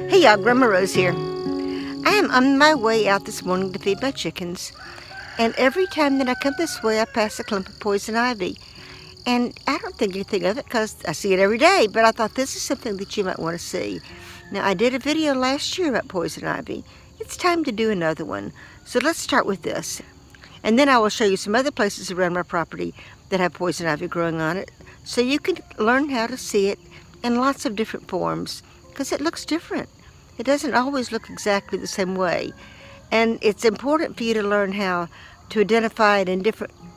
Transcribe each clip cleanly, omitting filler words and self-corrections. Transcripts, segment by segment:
Hey y'all, Grandma Rose here. I am on my way out this morning to feed my chickens, and every time that I come this way I pass a clump of poison ivy. And I don't think anything of it because I see it every day, but I thought this is something that you might want to see. Now, I did a video last year about poison ivy. It's time to do another one. So let's start with this. And then I will show you some other places around my property that have poison ivy growing on it, so you can learn how to see it in lots of different forms, because it looks different. It doesn't always look exactly the same way. And it's important for you to learn how to identify it in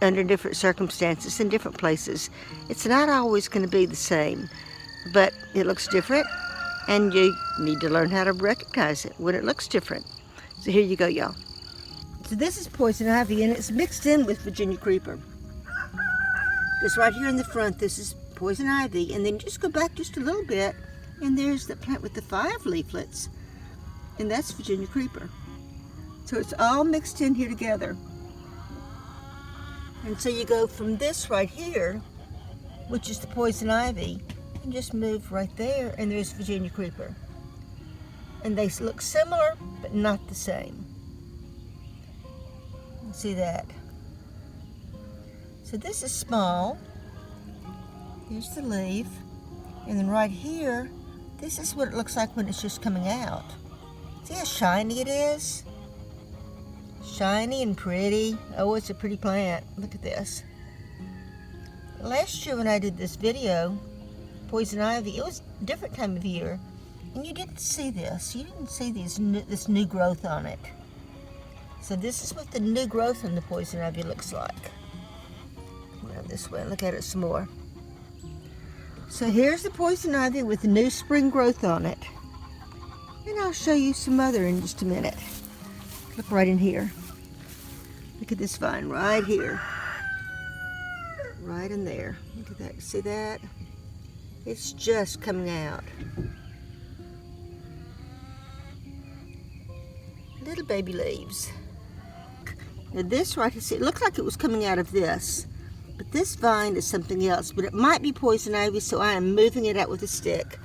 under different circumstances in different places. It's not always going to be the same, but it looks different, and you need to learn how to recognize it when it looks different. So here you go, y'all. So this is poison ivy, and it's mixed in with Virginia creeper. This right here in the front, this is poison ivy, and then just go back just a little bit, and there's the plant with the 5 leaflets, and that's Virginia creeper. So it's all mixed in here together. And so you go from this right here, which is the poison ivy, and just move right there, and there's Virginia creeper. And they look similar, but not the same. See that? So this is small. Here's the leaf. And then right here, this is what it looks like when it's just coming out. See how shiny it is? Shiny and pretty. Oh, it's a pretty plant. Look at this. Last year when I did this video, poison ivy, it was a different time of year, and you didn't see this. You didn't see this new growth on it. So this is what the new growth on the poison ivy looks like. Now this way, look at it some more. So here's the poison ivy with the new spring growth on it. And I'll show you some other in just a minute. Look right in here. Look at this vine right here. Right in there. Look at that. See that? It's just coming out. Little baby leaves. Now this right here, see, it looked like it was coming out of this. But this vine is something else. But it might be poison ivy, so I am moving it out with a stick.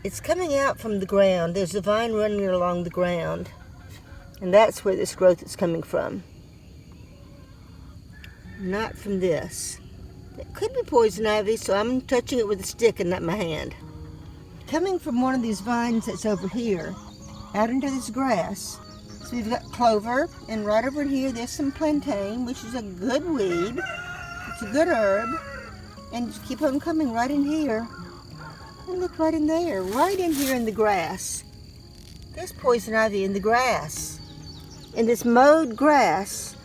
It's coming out from the ground. There's a vine running along the ground. And that's where this growth is coming from. Not from this. It could be poison ivy, so I'm touching it with a stick and not my hand. Coming from one of these vines that's over here, out into this grass. So we've got clover, and right over here there's some plantain, which is a good weed. It's a good herb. And just keep on coming right in here. And look right in there, right in here in the grass. There's poison ivy in the grass. In this mowed grass.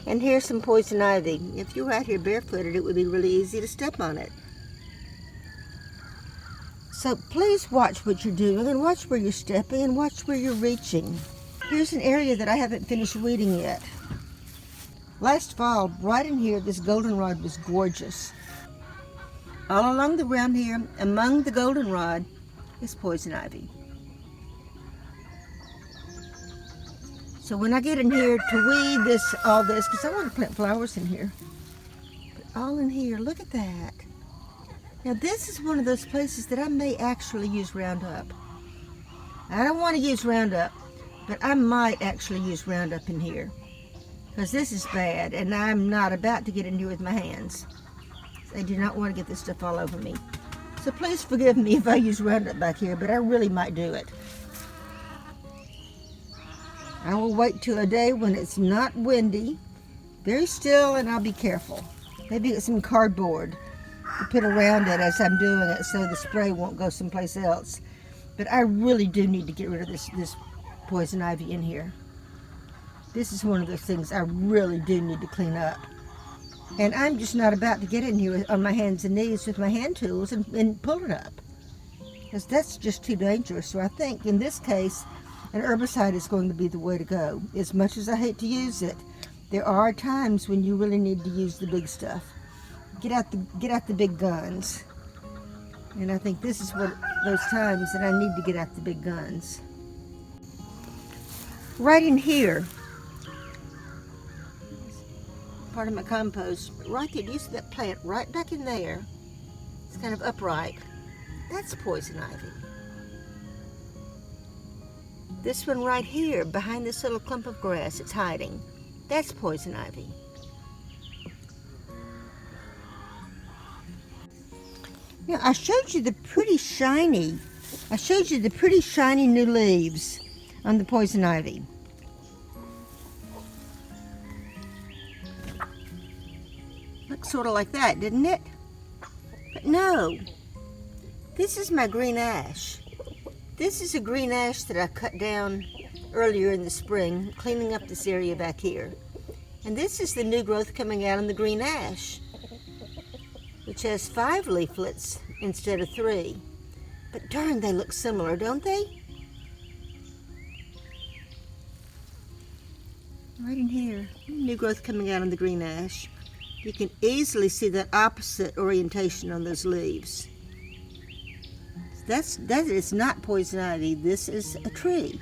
And here's some poison ivy. If you were out here barefooted, it would be really easy to step on it. So please watch what you're doing, and watch where you're stepping, and watch where you're reaching. Here's an area that I haven't finished weeding yet. Last fall, right in here, this goldenrod was gorgeous. All along the ground here, among the goldenrod, is poison ivy. So when I get in here to weed all this, because I want to plant flowers in here. But all in here, look at that. Now this is one of those places that I may actually use Roundup. I don't want to use Roundup, but I might actually use Roundup in here. Because this is bad, and I'm not about to get in here with my hands. I do not want to get this stuff all over me. So please forgive me if I use Roundup back here, but I really might do it. I will wait till a day when it's not windy, very still, and I'll be careful. Maybe get some cardboard to put around it as I'm doing it so the spray won't go someplace else. But I really do need to get rid of this poison ivy in here. This is one of those things I really do need to clean up. And I'm just not about to get in here on my hands and knees with my hand tools and pull it up. Because that's just too dangerous. So I think in this case, an herbicide is going to be the way to go. As much as I hate to use it, there are times when you really need to use the big stuff. Get out the big guns. And I think this is what those times that I need to get out the big guns. Right in here, part of my compost, right there, do you see that plant right back in there? It's kind of upright. That's poison ivy. This one right here, behind this little clump of grass, it's hiding. That's poison ivy. Now, I showed you the pretty shiny new leaves on the poison ivy. Looks sort of like that, didn't it? But no, this is my green ash. This is a green ash that I cut down earlier in the spring, cleaning up this area back here. And this is the new growth coming out in the green ash, which has 5 leaflets instead of 3. But darn, they look similar, don't they? Right in here, new growth coming out in the green ash. You can easily see that opposite orientation on those leaves. That is not poison ivy. This is a tree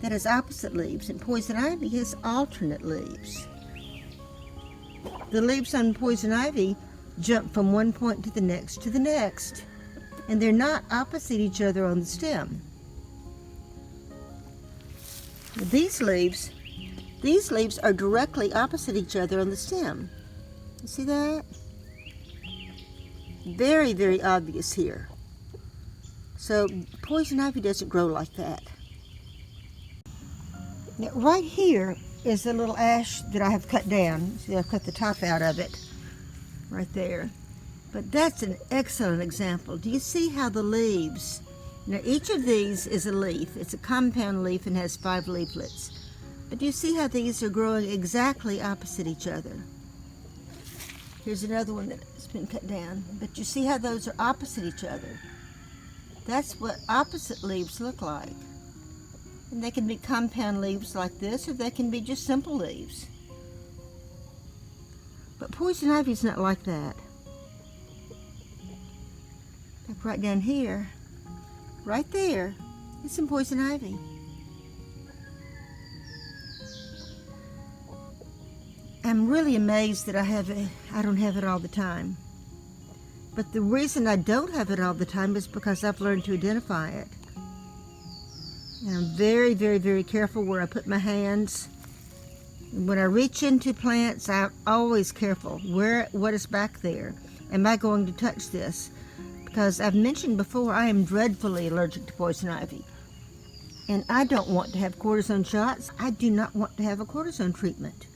that has opposite leaves, and poison ivy has alternate leaves. The leaves on poison ivy jump from one point to the next, and they're not opposite each other on the stem. These leaves are directly opposite each other on the stem. You see that? Very, very obvious here. So poison ivy doesn't grow like that. Now, right here is a little ash that I have cut down. See, I've cut the top out of it right there. But that's an excellent example. Do you see how the leaves, now each of these is a leaf. It's a compound leaf and has 5 leaflets. But do you see how these are growing exactly opposite each other? Here's another one that's been cut down. But you see how those are opposite each other? That's what opposite leaves look like. And they can be compound leaves like this, or they can be just simple leaves. But poison ivy is not like that. Like right down here, right there, is some poison ivy. I'm really amazed that I don't have it all the time. But the reason I don't have it all the time is because I've learned to identify it. And I'm very, very, very careful where I put my hands. And when I reach into plants, I'm always careful. What is back there? Am I going to touch this? Because I've mentioned before, I am dreadfully allergic to poison ivy. And I don't want to have cortisone shots. I do not want to have a cortisone treatment.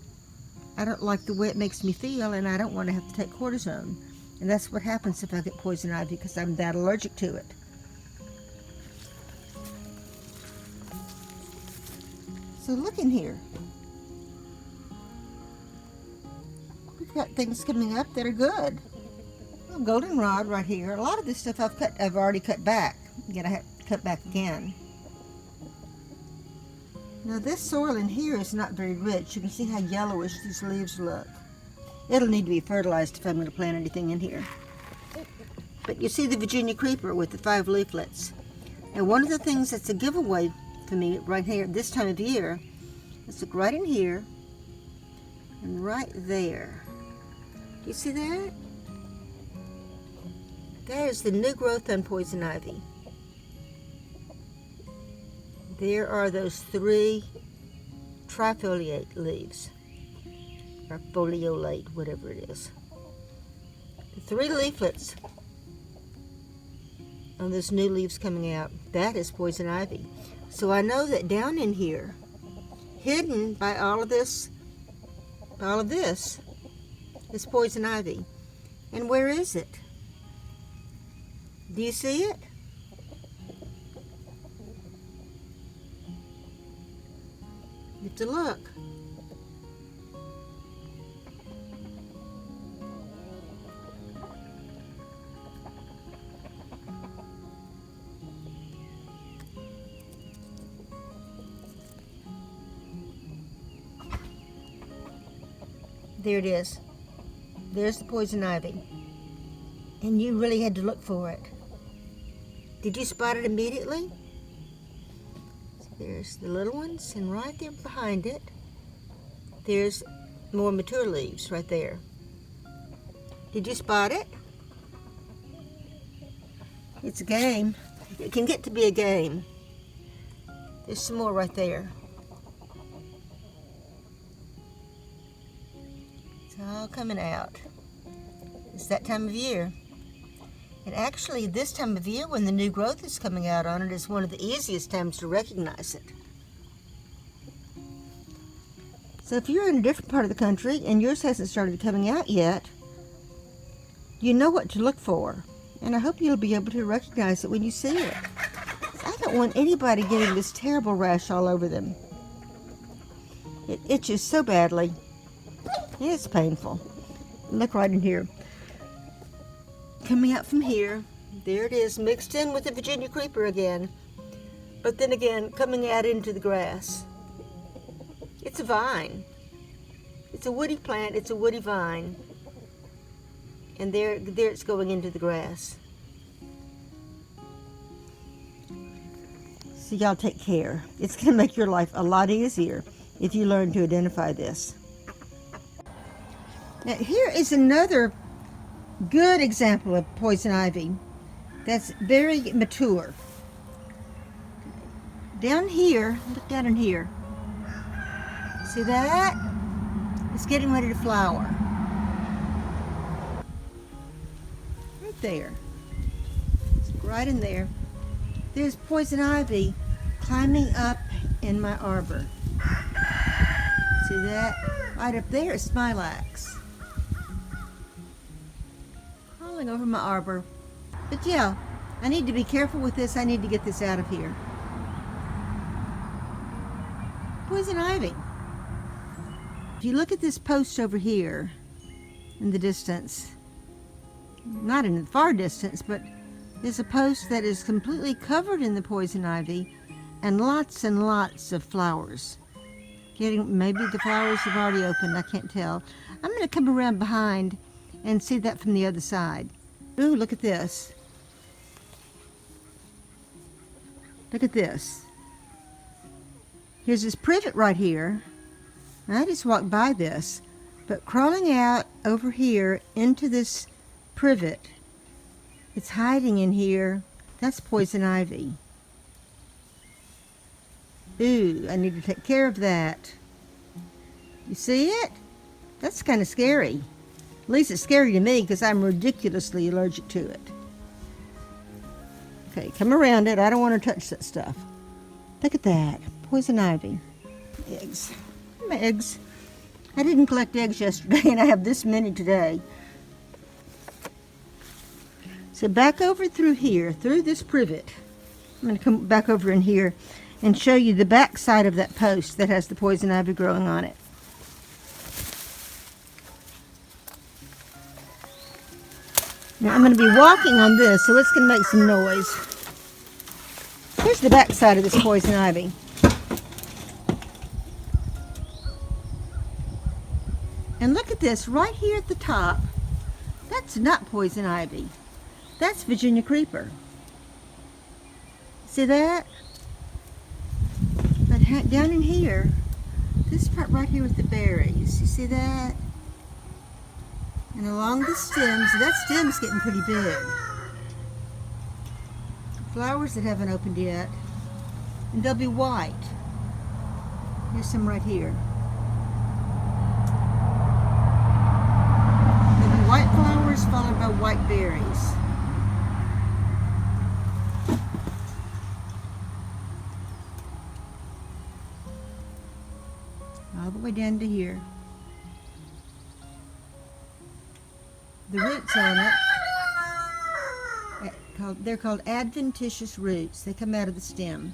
I don't like the way it makes me feel, and I don't want to have to take cortisone. And that's what happens if I get poison ivy, because I'm that allergic to it. So look in here. We've got things coming up that are good. A goldenrod right here. A lot of this stuff I've already cut back. I'm gonna have to cut back again. Now this soil in here is not very rich. You can see how yellowish these leaves look. It'll need to be fertilized if I'm going to plant anything in here. But you see the Virginia creeper with the 5 leaflets. And one of the things that's a giveaway for me right here this time of year, let's look right in here and right there. Do you see that? That is the new growth on poison ivy. There are those 3 trifoliate leaves. Or foliolate, whatever it is. The 3 leaflets on those new leaves coming out, that is poison ivy. So I know that down in here, hidden by all of this is poison ivy. And where is it? Do you see it? You have to look. There it is. There's the poison ivy. And you really had to look for it. Did you spot it immediately? So there's the little ones, and right there behind it, there's more mature leaves right there. Did you spot it? It's a game. It can get to be a game. There's some more right there. It's all coming out. It's that time of year. And actually, this time of year when the new growth is coming out on it is one of the easiest times to recognize it. So if you're in a different part of the country and yours hasn't started coming out yet, you know what to look for. And I hope you'll be able to recognize it when you see it. I don't want anybody getting this terrible rash all over them. It itches so badly. It's painful. Look right in here. Coming out from here, there it is, mixed in with the Virginia creeper again. But then again, coming out into the grass. It's a vine. It's a woody plant, it's a woody vine. And there it's going into the grass. So y'all take care. It's going to make your life a lot easier if you learn to identify this. Now here is another good example of poison ivy that's very mature. Down here, look down in here. See that? It's getting ready to flower. Right there. It's right in there. There's poison ivy climbing up in my arbor. See that? Right up there is smilax. Crawling over my arbor. But yeah, I need to be careful with this. I need to get this out of here. Poison ivy. If you look at this post over here in the distance, not in the far distance, but there's a post that is completely covered in the poison ivy and lots of flowers. Maybe the flowers have already opened, I can't tell. I'm going to come around behind and see that from the other side. Ooh, look at this. Look at this. Here's this privet right here. I just walked by this, but crawling out over here into this privet, it's hiding in here. That's poison ivy. Ooh, I need to take care of that. You see it? That's kind of scary. At least it's scary to me because I'm ridiculously allergic to it. Okay, come around it. I don't want to touch that stuff. Look at that. Poison ivy. Eggs. My eggs. I didn't collect eggs yesterday and I have this many today. So back over through here, through this privet. I'm going to come back over in here and show you the back side of that post that has the poison ivy growing on it. Now I'm going to be walking on this, so it's going to make some noise. Here's the back side of this poison ivy. And look at this, right here at the top. That's not poison ivy. That's Virginia creeper. See that? But down in here, this part right here with the berries, you see that? And along the stems, that stem's getting pretty big. Flowers that haven't opened yet. And they'll be white. Here's some right here. There'll be white flowers followed by white berries. All the way down to here. The roots on it, they're called adventitious roots. They come out of the stem.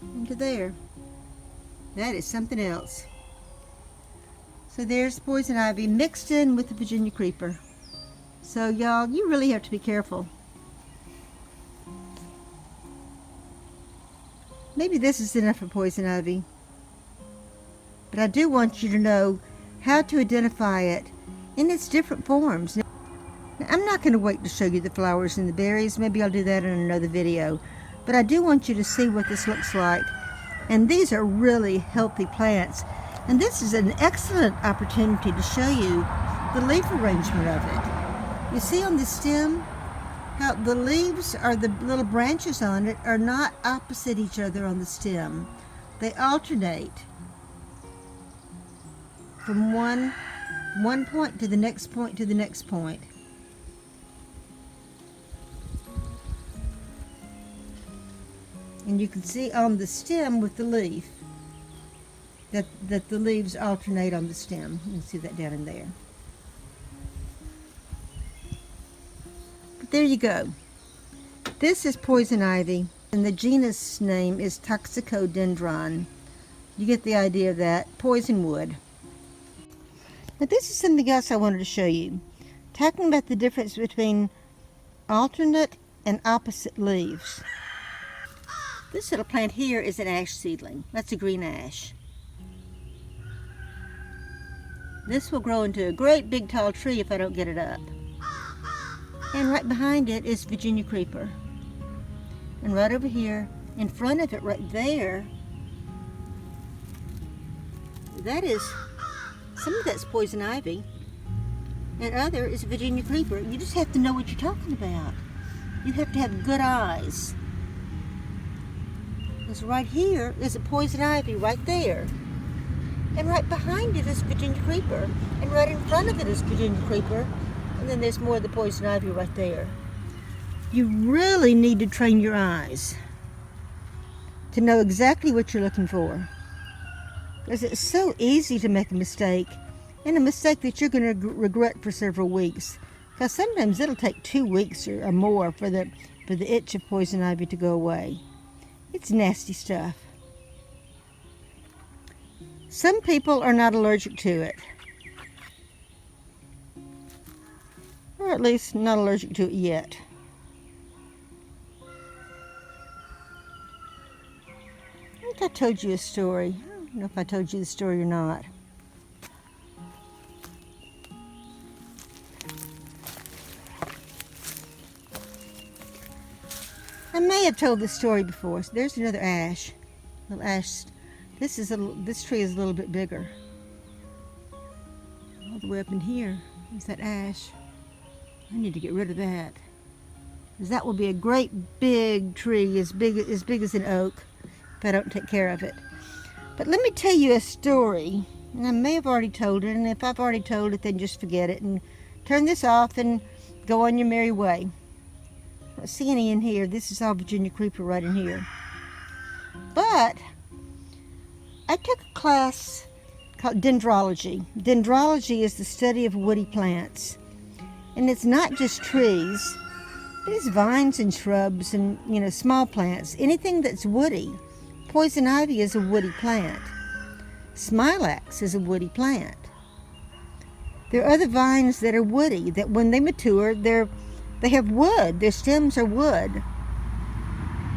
Into there. That is something else. So there's poison ivy mixed in with the Virginia creeper. So y'all, you really have to be careful. Maybe this is enough for poison ivy. But I do want you to know how to identify it in its different forms. Now, I'm not going to wait to show you the flowers and the berries. Maybe I'll do that in another video. But I do want you to see what this looks like. And these are really healthy plants. And this is an excellent opportunity to show you the leaf arrangement of it. You see on the stem, Now, the leaves or the little branches on it are not opposite each other on the stem. They alternate from one point to the next point to the next point. And you can see on the stem with the leaf that the leaves alternate on the stem. You can see that down in there. But there you go. This is poison ivy, and the genus name is Toxicodendron. You get the idea of that. Poison wood. Now this is something else I wanted to show you. Talking about the difference between alternate and opposite leaves. This little plant here is an ash seedling. That's a green ash. This will grow into a great big tall tree if I don't get it up. And right behind it is Virginia creeper. And right over here, in front of it right there, that is, some of that's poison ivy, and other is Virginia creeper. You just have to know what you're talking about. You have to have good eyes. Because right here is a poison ivy right there. And right behind it is Virginia creeper. And right in front of it is Virginia creeper. And then there's more of the poison ivy right there. You really need to train your eyes to know exactly what you're looking for. Because it's so easy to make a mistake, and a mistake that you're going to regret for several weeks. Because sometimes it'll take 2 weeks or more for the itch of poison ivy to go away. It's nasty stuff. Some people are not allergic to it. Or at least not allergic to it yet. I think I told you a story. I don't know if I told you the story or not. I may have told this story before. So there's another ash. Little ash. This tree is a little bit bigger. All the way up in here is that ash. I need to get rid of that, because that will be a great big tree, as big as an oak, if I don't take care of it. But let me tell you a story, and I may have already told it, and if I've already told it, then just forget it and turn this off and go on your merry way. I don't see any in here. This is all Virginia creeper right in here. But I took a class called Dendrology. Dendrology is the study of woody plants. And it's not just trees, but it's vines and shrubs and, small plants. Anything that's woody. Poison ivy is a woody plant. Smilax is a woody plant. There are other vines that are woody, that when they mature, they have wood. Their stems are wood.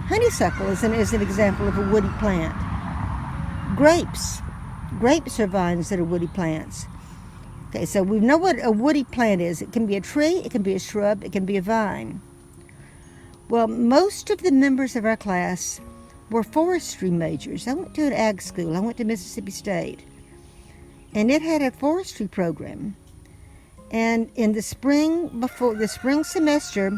Honeysuckle is an example of a woody plant. Grapes are vines that are woody plants. Okay, so we know what a woody plant is. It can be a tree, it can be a shrub, it can be a vine. Well, most of the members of our class were forestry majors. I went to an ag school. I went to Mississippi State. And it had a forestry program. And in the spring, before the spring semester,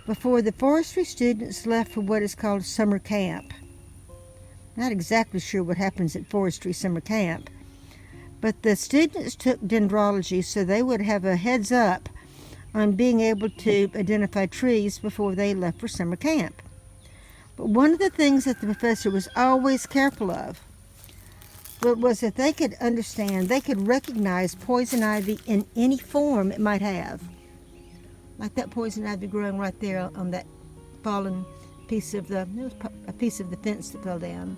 before the forestry students left for what is called summer camp. Not exactly sure what happens at forestry summer camp. But the students took dendrology so they would have a heads up on being able to identify trees before they left for summer camp. But one of the things that the professor was always careful of was that they could understand, they could recognize poison ivy in any form it might have. Like that poison ivy growing right there on that fallen piece of a piece of the fence that fell down.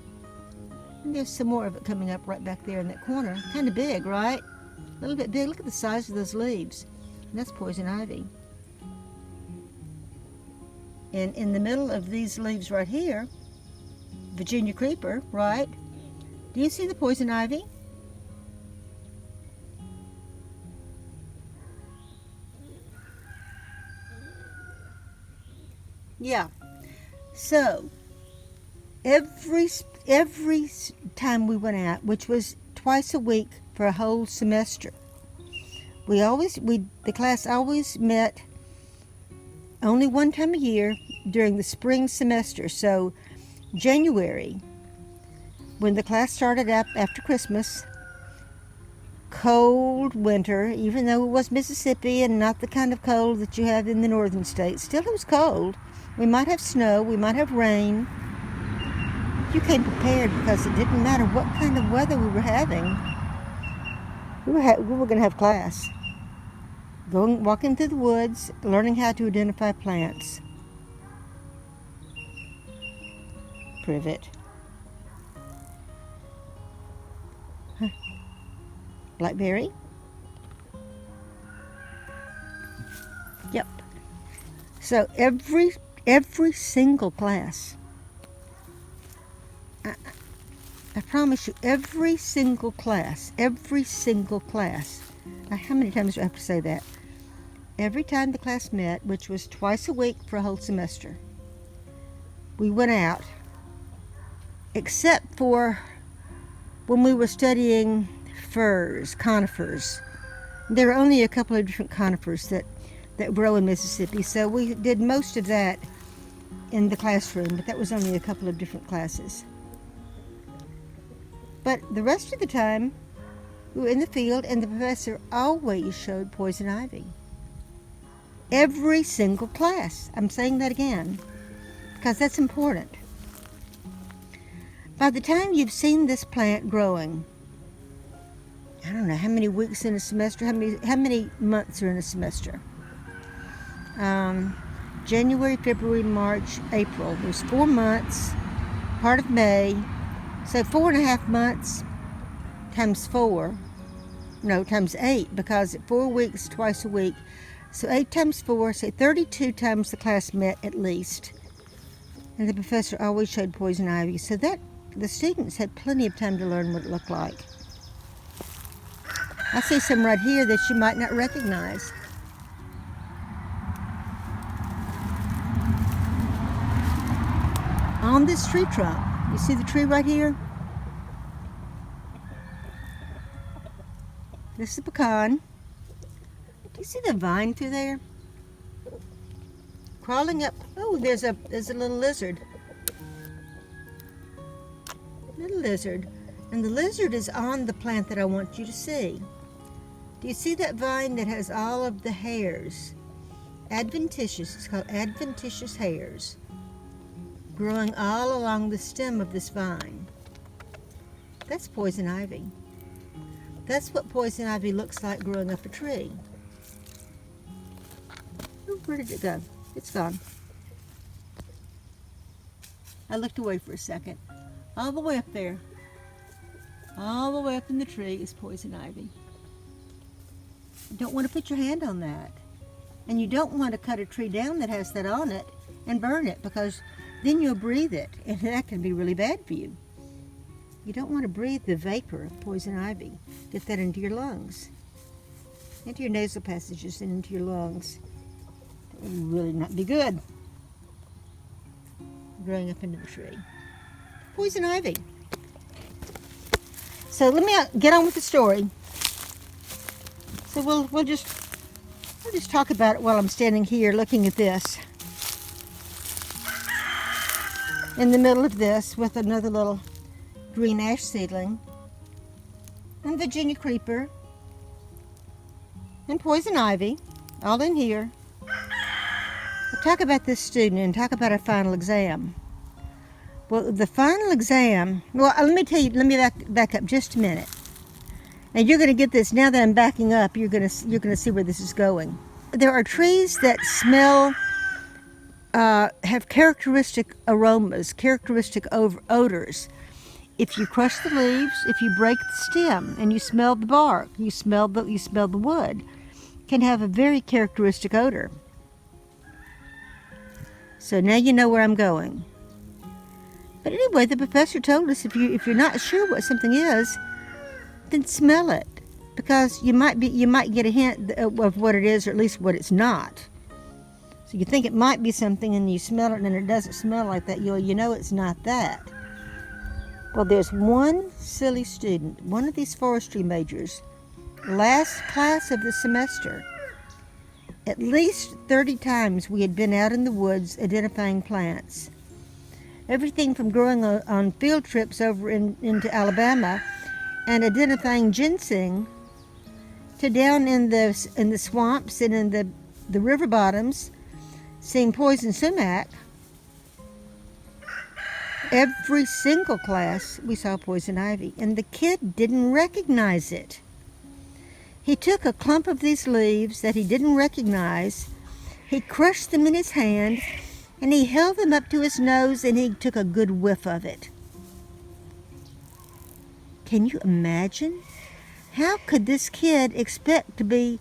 And there's some more of it coming up right back there in that corner. Kind of big, right? A little bit big. Look at the size of those leaves. And that's poison ivy. And in the middle of these leaves right here, Virginia creeper, right? Do you see the poison ivy? Yeah. So, every time we went out, which was twice a week for a whole semester, the class always met only one time a year during the spring semester. So January, when the class started up after Christmas, cold winter, even though it was Mississippi and not the kind of cold that you have in the northern states, still it was cold. We might have snow, we might have rain. You came prepared because it didn't matter what kind of weather we were having. We were going to have class. Walking through the woods, learning how to identify plants. Privet. Huh. Blackberry. Yep. So every single class, I promise you, every single class. Now, how many times do I have to say that? Every time the class met, which was twice a week for a whole semester, we went out, except for when we were studying firs, conifers. There are only a couple of different conifers that grow in Mississippi, so we did most of that in the classroom, but that was only a couple of different classes. But the rest of the time, we were in the field, and the professor always showed poison ivy. Every single class. I'm saying that again, because that's important. By the time you've seen this plant growing, I don't know how many weeks in a semester, how many months are in a semester. January, February, March, April. There's 4 months, part of May. So 4.5 months times 8, because 4 weeks, twice a week. So 8 times 4, say 32 times the class met at least. And the professor always showed poison ivy, so that the students had plenty of time to learn what it looked like. I see some right here that you might not recognize. On this tree trunk, you see the tree right here? This is a pecan. Do you see the vine through there? Crawling up. Oh, there's a little lizard. Little lizard. And the lizard is on the plant that I want you to see. Do you see that vine that has all of the hairs? Adventitious. It's called adventitious hairs, growing all along the stem of this vine. That's poison ivy. That's what poison ivy looks like growing up a tree. Oh, where did it go? It's gone. I looked away for a second. All the way up there, all the way up in the tree is poison ivy. You don't want to put your hand on that. And you don't want to cut a tree down that has that on it and burn it, because then you'll breathe it, and that can be really bad for you. You don't want to breathe the vapor of poison ivy. Get that into your lungs, into your nasal passages and into your lungs. That would really not be good. Growing up into the tree. Poison ivy. So let me get on with the story. So we'll just talk about it while I'm standing here looking at this. In the middle of this, with another little green ash seedling, and Virginia creeper, and poison ivy, all in here. We'll talk about this student and talk about our final exam. Well, the final exam, well, let me tell you, let me back up just a minute. And you're going to get this, now that I'm backing up, you're going to see where this is going. There are trees that smell, have characteristic aromas, characteristic odors. If you crush the leaves, if you break the stem and you smell the bark, you smell the wood, can have a very characteristic odor. So now you know where I'm going. But anyway, the professor told us if you're not sure what something is, then smell it, because you might get a hint of what it is, or at least what it's not. So you think it might be something, and you smell it, and it doesn't smell like that. You know it's not that. Well, there's one silly student, one of these forestry majors, last class of the semester, At least 30 times we had been out in the woods identifying plants. Everything from going on field trips over into Alabama and identifying ginseng to down in the swamps and in the river bottoms seeing poison sumac. Every single class we saw poison ivy, and the kid didn't recognize it. He took a clump of these leaves that he didn't recognize, he crushed them in his hand, and he held them up to his nose, and he took a good whiff of it. Can you imagine? How could this kid expect to be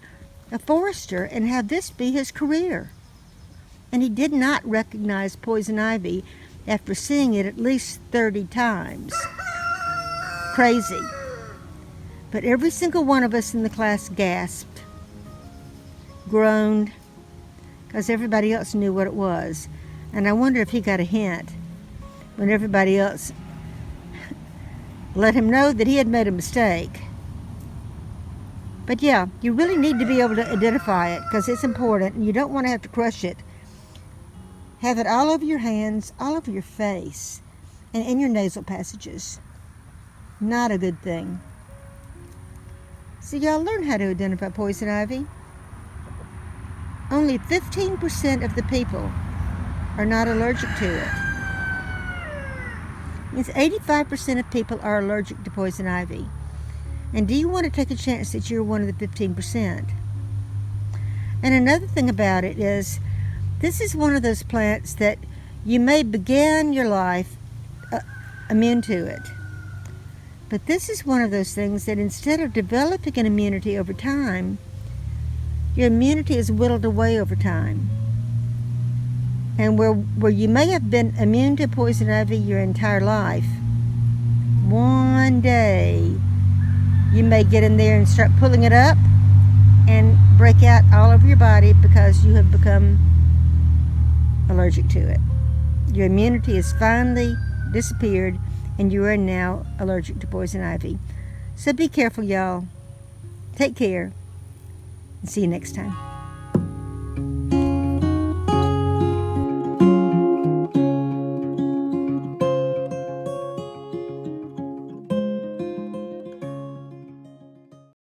a forester and have this be his career? And he did not recognize poison ivy after seeing it at least 30 times. Crazy. But every single one of us in the class gasped, groaned, because everybody else knew what it was. And I wonder if he got a hint when everybody else let him know that he had made a mistake. But yeah, you really need to be able to identify it because it's important, and you don't want to have to crush it. Have it all over your hands, all over your face, and in your nasal passages. Not a good thing. So y'all learn how to identify poison ivy. Only 15% of the people are not allergic to it. It means 85% of people are allergic to poison ivy. And do you want to take a chance that you're one of the 15%? And another thing about it is, this is one of those plants that you may begin your life immune to it. But this is one of those things that instead of developing an immunity over time, your immunity is whittled away over time. And where you may have been immune to poison ivy your entire life, one day you may get in there and start pulling it up and break out all over your body because you have become allergic to it. Your immunity has finally disappeared and you are now allergic to poison ivy. So be careful, y'all. Take care and see you next time.